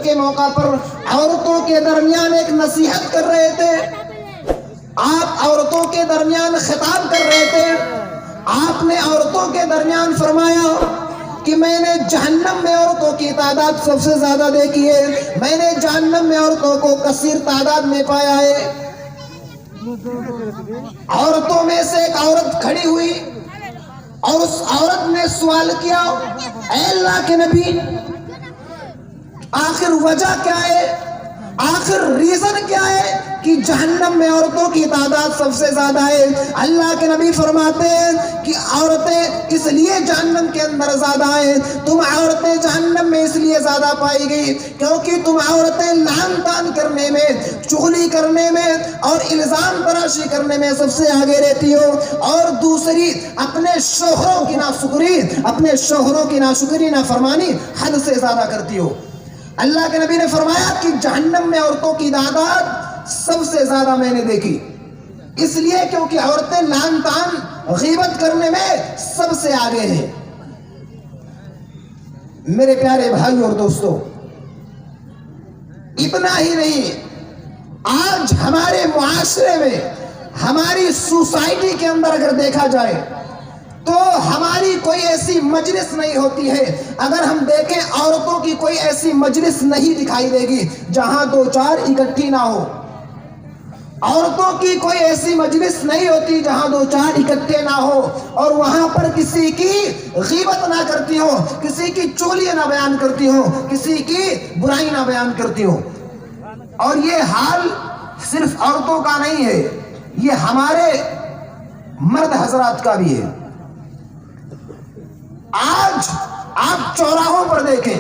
کے موقع پر عورتوں کے درمیان ایک نصیحت کر رہے تھے، آپ عورتوں کے درمیان خطاب کر رہے تھے، آپ نے عورتوں کے درمیان فرمایا کہ میں نے جہنم میں عورتوں کی تعداد سب سے زیادہ دیکھی ہے، میں نے جہنم میں عورتوں کو کثیر تعداد میں پایا ہے۔ عورتوں میں سے ایک عورت کھڑی ہوئی اور اس عورت نے سوال کیا، اے اللہ کے نبی، آخر وجہ کیا ہے، آخر ریزن کیا ہے کہ جہنم میں عورتوں کی تعداد سب سے زیادہ ہے؟ اللہ کے نبی فرماتے ہیں کہ عورتیں اس لیے جہنم کے اندر زیادہ ہیں، تم عورتیں جہنم میں اس لیے زیادہ پائی گئی کیونکہ تم عورتیں لعن طعن کرنے میں، چغلی کرنے میں اور الزام تراشی کرنے میں سب سے آگے رہتی ہو، اور دوسری اپنے شوہروں کی ناشکری، اپنے شوہروں کی ناشکری نافرمانی حد سے زیادہ کرتی ہو۔ اللہ کے نبی نے فرمایا کہ جہنم میں عورتوں کی تعداد سب سے زیادہ میں نے دیکھی، اس لیے کیونکہ عورتیں لعن طعن غیبت کرنے میں سب سے آگے ہیں۔ میرے پیارے بھائی اور دوستو، اتنا ہی نہیں، آج ہمارے معاشرے میں، ہماری سوسائٹی کے اندر اگر دیکھا جائے تو ہماری کوئی ایسی مجلس نہیں ہوتی ہے، اگر ہم دیکھیں عورتوں کی کوئی ایسی مجلس نہیں دکھائی دے گی جہاں دو چار اکٹھی نہ ہو، عورتوں کی کوئی ایسی مجلس نہیں ہوتی جہاں دو چار اکٹھے نہ ہو اور وہاں پر کسی کی غیبت نہ کرتی ہو، کسی کی چغلی نہ بیان کرتی ہو، کسی کی برائی نہ بیان کرتی ہو۔ اور یہ حال صرف عورتوں کا نہیں ہے، یہ ہمارے مرد حضرات کا بھی ہے۔ آج آپ چوراہوں پر دیکھیں،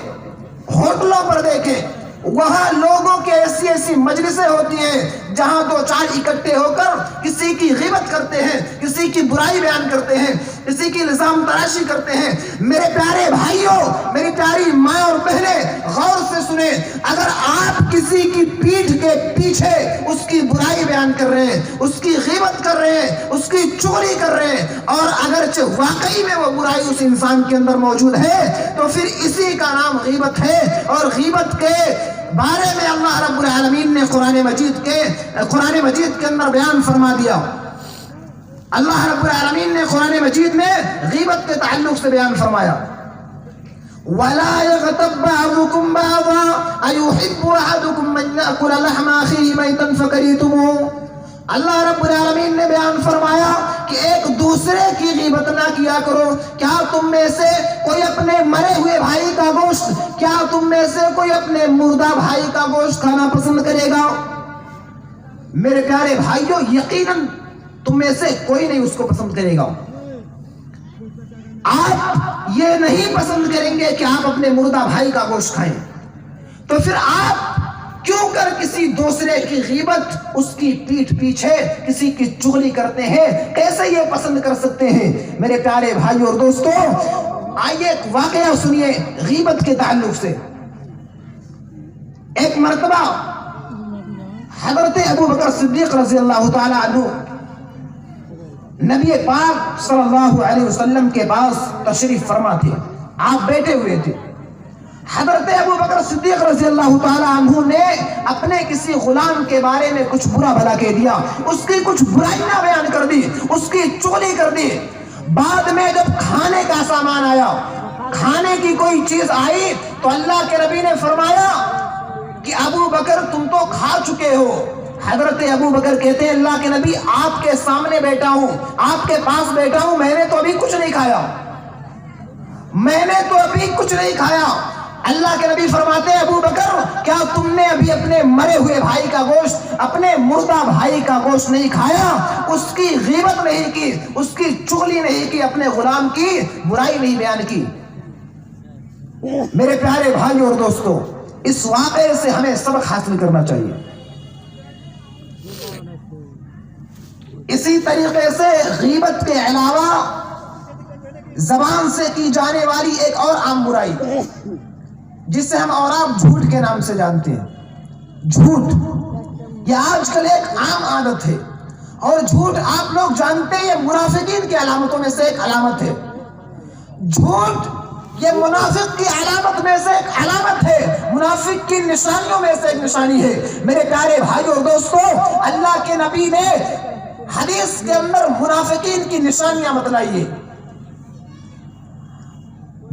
ہوٹلوں پر دیکھیں، وہاں لوگوں کی ایسی ایسی مجلسیں ہوتی ہیں جہاں دو چار اکٹھے ہو کر کسی کی غیبت کرتے ہیں، کسی کی برائی بیان کرتے ہیں، کسی کی الزام تراشی کرتے ہیں۔ میرے پیارے بھائیوں، میری پیاری ماں اور بہنیں، غور سے سنیں، اگر آپ کسی کی پیٹھ کے پیچھے اس کی برائی بیان کر رہے ہیں، اس کی غیبت کر رہے ہیں، اس کی چغلی کر رہے ہیں، اور اگرچہ واقعی میں وہ برائی اس انسان کے اندر موجود ہے تو پھر اسی کا نام غیبت ہے۔ اور غیبت کے بارے میں اللہ رب العالمین نے قرآن مجید کے اندر بیان فرما دیا۔ اللہ رب العالمین نے قرآن مجید میں غیبت کے تعلق سے بیان فرمایا، وَلَا يَغْتَبْ بَعْضُكُمْ بَعْضًا أَيُحِبُّ أَحَدُكُمْ أَن يَأْكُلَ لَحْمَ أَخِيهِ مَيْتًا فَكَرِهْتُمُوهُ۔ اللہ رب العالمین نے بیان فرمایا کہ ایک دوسرے کی غیبت نہ کیا کرو۔ کیا تم میں سے کوئی اپنے مرے ہوئے بھائی کا گوشت، کیا تم میں سے کوئی اپنے مردہ بھائی کا گوشت کھانا پسند کرے گا؟ میرے پیارے بھائیوں، یقیناً تم میں سے کوئی نہیں اس کو پسند کرے گا۔ آپ یہ نہیں پسند کریں گے کہ آپ اپنے مردہ بھائی کا گوشت کھائیں، تو پھر آپ کیوں کر کسی دوسرے کی غیبت، اس کی پیٹھ پیچھے کسی کی چغلی کرتے ہیں؟ کیسے یہ پسند کر سکتے ہیں؟ میرے پیارے بھائیوں اور دوستو، آئیے ایک واقعہ سنیے غیبت کے تعلق سے۔ ایک مرتبہ حضرت ابو بکر صدیق رضی اللہ تعالی عنہ نبی پاک صلی اللہ علیہ وسلم کے پاس تشریف فرما تھے، آپ بیٹھے ہوئے تھے۔ حضرت ابو بکر صدیق رضی اللہ تعالی عنہ نے اپنے کسی غلام کے بارے میں کچھ برا بھلا کہہ دیا، اس کی کچھ برائیاں بیان کر دی، اس کی چغلی کر دی۔ بعد میں جب کھانے کا سامان آیا، کھانے کی کوئی چیز آئی، تو اللہ کے نبی نے فرمایا کہ ابو بکر تم تو کھا چکے ہو۔ حضرت ابو بکر کہتے ہیں اللہ کے نبی آپ کے سامنے بیٹھا ہوں، آپ کے پاس بیٹھا ہوں، میں نے تو ابھی کچھ نہیں کھایا، میں نے تو ابھی کچھ نہیں کھایا۔ اللہ کے نبی فرماتے ہیں ابو بکر کیا تم نے ابھی اپنے مرے ہوئے بھائی کا گوشت، اپنے مردہ بھائی کا گوشت نہیں کھایا؟ اس کی غیبت نہیں کی، اس کی چغلی نہیں کی، اپنے غلام کی برائی نہیں بیان کی۔ میرے پیارے بھائیوں اور دوستو، اس واقعے سے ہمیں سبق حاصل کرنا چاہیے۔ اسی طریقے سے غیبت کے علاوہ زبان سے کی جانے والی ایک اور عام برائی جسے ہم اور آپ جھوٹ کے نام سے جانتے ہیں، جھوٹ یہ آج کل ایک عام عادت ہے، اور جھوٹ آپ لوگ جانتے ہیں یہ منافقین کی علامتوں میں سے ایک علامت ہے۔ جھوٹ یہ منافق کی علامت میں سے ایک علامت ہے، منافق کی نشانیوں میں سے ایک نشانی ہے۔ میرے پیارے بھائیوں اور دوستو، اللہ کے نبی نے حدیث کے اندر منافقین کی نشانیاں بتلائی ہے۔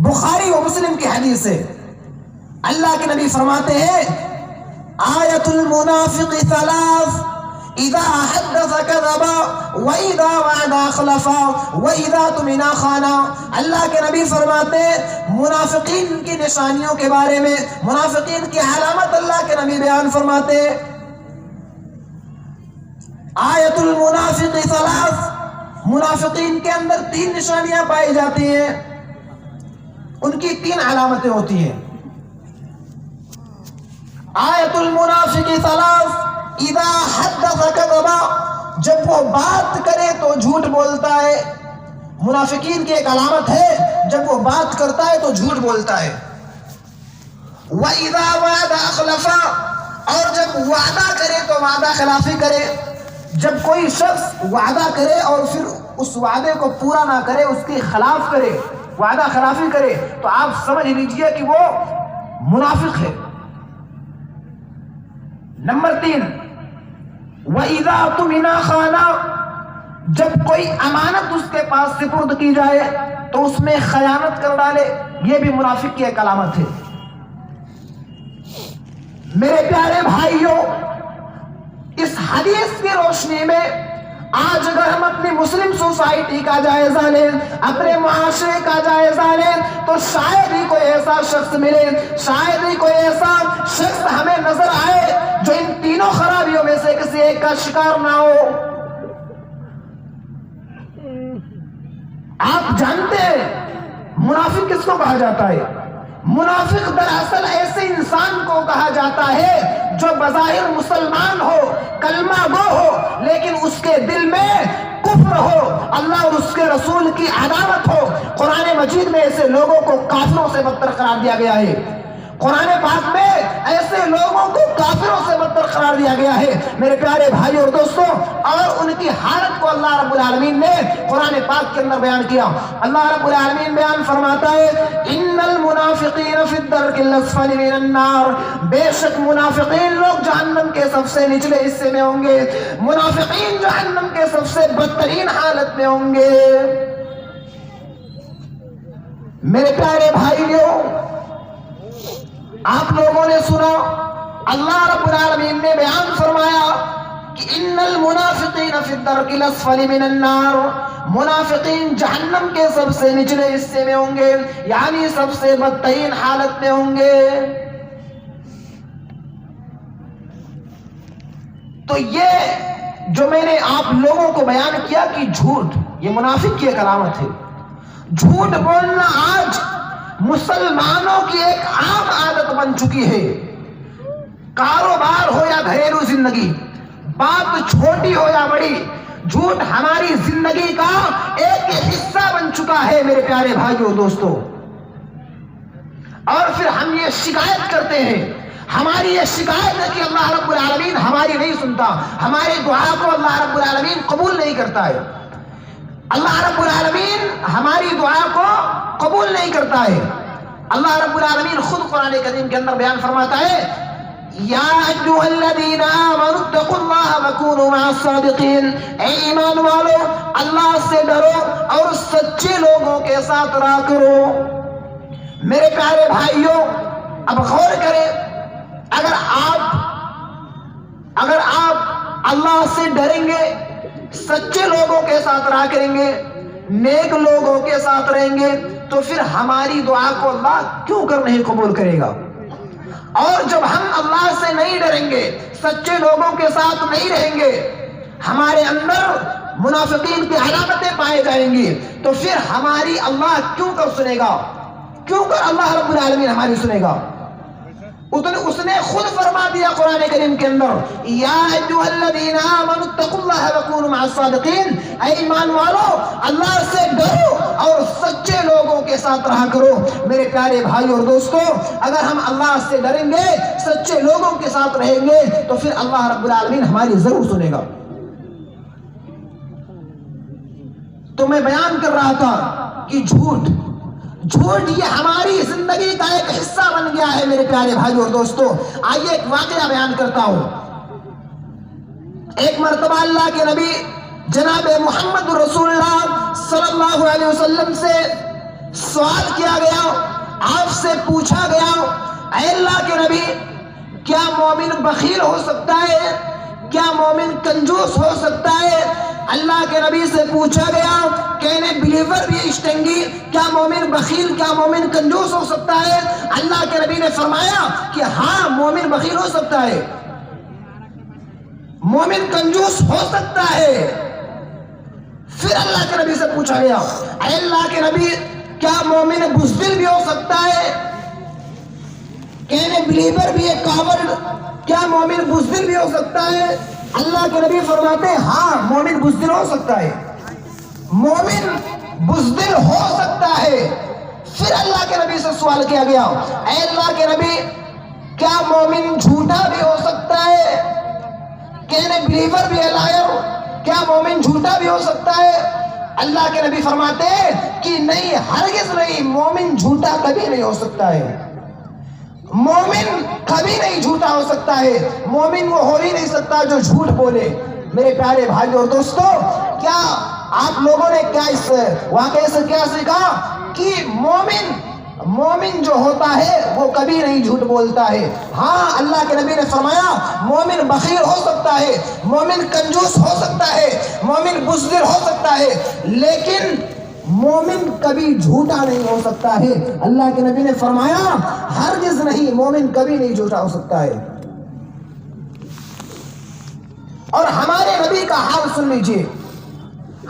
بخاری و مسلم کی حدیث ہے، اللہ کے نبی فرماتے ہیں آیت المنافق ثلاث، اذا حدث كذب واذا وعد اخلف واذا اؤتمن خان۔ اللہ کے نبی فرماتے ہیں منافقین کی نشانیوں کے بارے میں، منافقین کی علامت اللہ کے نبی بیان فرماتے ہیں آیت المنافق ثلاث، منافقین کے اندر 3 نشانیاں پائی جاتی ہیں، ان کی 3 علامتیں ہوتی ہیں۔ آیت المنافق ثلاث، اذا حدث كذب، جب وہ بات کرے تو جھوٹ بولتا ہے۔ منافقین کی ایک علامت ہے، جب وہ بات کرتا ہے تو جھوٹ بولتا ہے۔ وَإِذَا وَعَدَ أَخْلَفَ، اور جب وعدہ کرے تو وعدہ خلافی کرے۔ جب کوئی شخص وعدہ کرے اور پھر اس وعدے کو پورا نہ کرے، اس کی خلاف کرے، وعدہ خلافی کرے، تو آپ سمجھ لیجئے کہ وہ منافق ہے۔ نمبر 3، وَإِذَا اؤْتُمِنَ خَانَ، جب کوئی امانت اس کے پاس سپرد کی جائے تو اس میں خیانت کر ڈالے، یہ بھی منافق کی ایک علامت ہے۔ میرے پیارے بھائیوں، اس حدیث کی روشنی میں آج اگر ہم اپنی مسلم سوسائٹی کا جائزہ لیں، اپنے معاشرے کا جائزہ لیں، تو شاید ہی کوئی ایسا شخص ملے، شاید ہی کوئی ایسا شخص ہمیں نظر آئے جو ان تینوں خرابیوں میں سے کسی ایک کا شکار نہ ہو۔ آپ جانتے ہیں منافق کس کو کہا جاتا ہے؟ منافق دراصل ایسے انسان کو کہا جاتا ہے جو بظاہر مسلمان ہو، کلمہ گو ہو، لیکن اس کے دل میں کفر ہو، اللہ اور اس کے رسول کی عداوت ہو۔ قرآن مجید میں ایسے لوگوں کو کافروں سے بدتر قرار دیا گیا ہے۔ قرآن پاک میں ایسے لوگوں کو کافروں سے بدتر قرار دیا گیا ہے۔ میرے پیارے بھائی اور دوستوں، اور ان کی حالت کو اللہ رب العالمین نے قرآن پاک کے اندر بیان کیا۔ اللہ رب العالمین بیان فرماتا ہے ان المنافقین فی الدرک الاسفل من النار، بے شک منافقین لوگ جہنم کے سب سے نچلے حصے میں ہوں گے، منافقین جہنم کے سب سے بدترین حالت میں ہوں گے۔ میرے پیارے بھائیوں، آپ لوگوں نے سنا اللہ رب العالمین نے بیان فرمایا کہ ان المنافقین فی الدرک الاسفل من النار، منافقین جہنم کے سب سے نچلے حصے میں ہوں گے، یعنی سب سے بدترین حالت میں ہوں گے۔ تو یہ جو میں نے آپ لوگوں کو بیان کیا کہ جھوٹ، یہ منافق کی ایک علامت ہے۔ جھوٹ بولنا آج مسلمانوں کی ایک عام عادت بن چکی ہے۔ کاروبار ہو یا گھریلو زندگی، بات چھوٹی ہو یا بڑی، جھوٹ ہماری زندگی کا ایک حصہ بن چکا ہے میرے پیارے بھائیوں دوستوں۔ اور پھر ہم یہ شکایت کرتے ہیں، ہماری یہ شکایت ہے کہ اللہ رب العالمین ہماری نہیں سنتا، ہماری دعا کو اللہ رب العالمین قبول نہیں کرتا ہے۔ اللہ رب العالمین ہماری دعا کو قبول نہیں کرتا ہے۔ اللہ رب العالمین خود قرآن کریم کے اندر بیان فرماتا ہے یا ایھا الذین آمنوا اتقوا اللہ وکونوا مع الصادقین، اے ایمان والو اللہ سے ڈرو اور سچے لوگوں کے ساتھ رہا کرو۔ میرے پیارے بھائیوں، اب غور کریں، اگر آپ اللہ سے ڈریں گے، سچے لوگوں کے ساتھ رہا کریں گے، نیک لوگوں کے ساتھ رہیں گے، تو پھر ہماری دعا کو اللہ کیوں کر نہیں قبول کرے گا؟ اور جب ہم اللہ سے نہیں ڈریں گے، سچے لوگوں کے ساتھ نہیں رہیں گے، ہمارے اندر منافقین کی علامتیں پائے جائیں گی، تو پھر ہماری اللہ کیوں کر سنے گا؟ کیوں کر اللہ رب العالمین ہماری سنے گا؟ اس نے خود فرما دیا قرآن کریم کے اندر یا ایھا الذین آمنوا اتقوا اللہ وکونوا مع الصادقین، اے ایمان والو اللہ سے ڈرو اور سچے لوگوں کے ساتھ رہا کرو۔ میرے پیارے بھائی اور دوستو، اگر ہم اللہ سے ڈریں گے، سچے لوگوں کے ساتھ رہیں گے، تو پھر اللہ رب العالمین ہماری ضرور سنے گا۔ تو میں بیان کر رہا تھا کہ جھوٹ یہ ہماری زندگی کا ایک حصہ بن گیا ہے میرے پیارے بھائیو اور دوستو۔ آئیے ایک واقعہ بیان کرتا ہوں۔ ایک مرتبہ اللہ کے نبی جناب محمد رسول اللہ صلی اللہ علیہ وسلم سے سوال کیا گیا، آپ سے پوچھا گیا، اے اللہ کے نبی کیا مومن بخیل ہو سکتا ہے؟ کیا مومن کنجوس ہو سکتا ہے؟ اللہ کے نبی سے پوچھا گیا کہنے بلیور بھی اشتنگی، کیا مومن بخیل، کیا مومن کنجوس ہو سکتا ہے؟ اللہ کے نبی نے فرمایا کہ ہاں مومن بخیل ہو سکتا ہے، مومن کنجوس ہو سکتا ہے۔ پھر اللہ کے نبی سے پوچھا گیا اے اللہ کے نبی کیا مومن بزدل بھی ہو سکتا ہے؟ کہنے بلیور بھی ہے کاورڈ، کیا مومن بزدل بھی ہو سکتا ہے؟ اللہ کے نبی فرماتے ہیں ہاں مومن بزدل ہو سکتا ہے، مومن بزدل ہو سکتا ہے۔ پھر اللہ کے نبی سے سوال کیا گیا اے اللہ کے نبی کیا مومن جھوٹا بھی ہو سکتا ہے؟ کہنے بلیور بھی ہے لائر، کیا مومن جھوٹا بھی ہو سکتا ہے؟ اللہ کے نبی فرماتے ہیں کہ نہیں، ہرگز نہیں، مومن جھوٹا کبھی نہیں ہو سکتا ہے، مومن کبھی نہیں جھوٹا ہو سکتا ہے، مومن وہ ہو ہی نہیں سکتا جو جھوٹ بولے۔ میرے پیارے بھائی اور دوستو، کیا آپ لوگوں نے کیا اس واقعے سے کیا سیکھا کہ مومن جو ہوتا ہے وہ کبھی نہیں جھوٹ بولتا ہے۔ ہاں اللہ کے نبی نے فرمایا مومن بخیل ہو سکتا ہے، مومن کنجوس ہو سکتا ہے، مومن بزدل ہو سکتا ہے، لیکن مومن کبھی جھوٹا نہیں ہو سکتا ہے۔ اللہ کے نبی نے فرمایا ہرگز نہیں، مومن کبھی نہیں جھوٹا ہو سکتا ہے۔ اور ہمارے نبی کا حال سن لیجئے،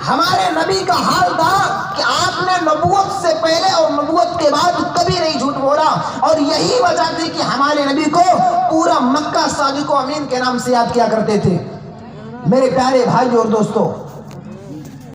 ہمارے نبی کا حال تھا کہ آپ نے نبوت سے پہلے اور نبوت کے بعد کبھی نہیں جھوٹ بولا، اور یہی وجہ تھی کہ ہمارے نبی کو پورا مکہ صادق و امین کے نام سے یاد کیا کرتے تھے۔ میرے پیارے بھائی اور دوستو،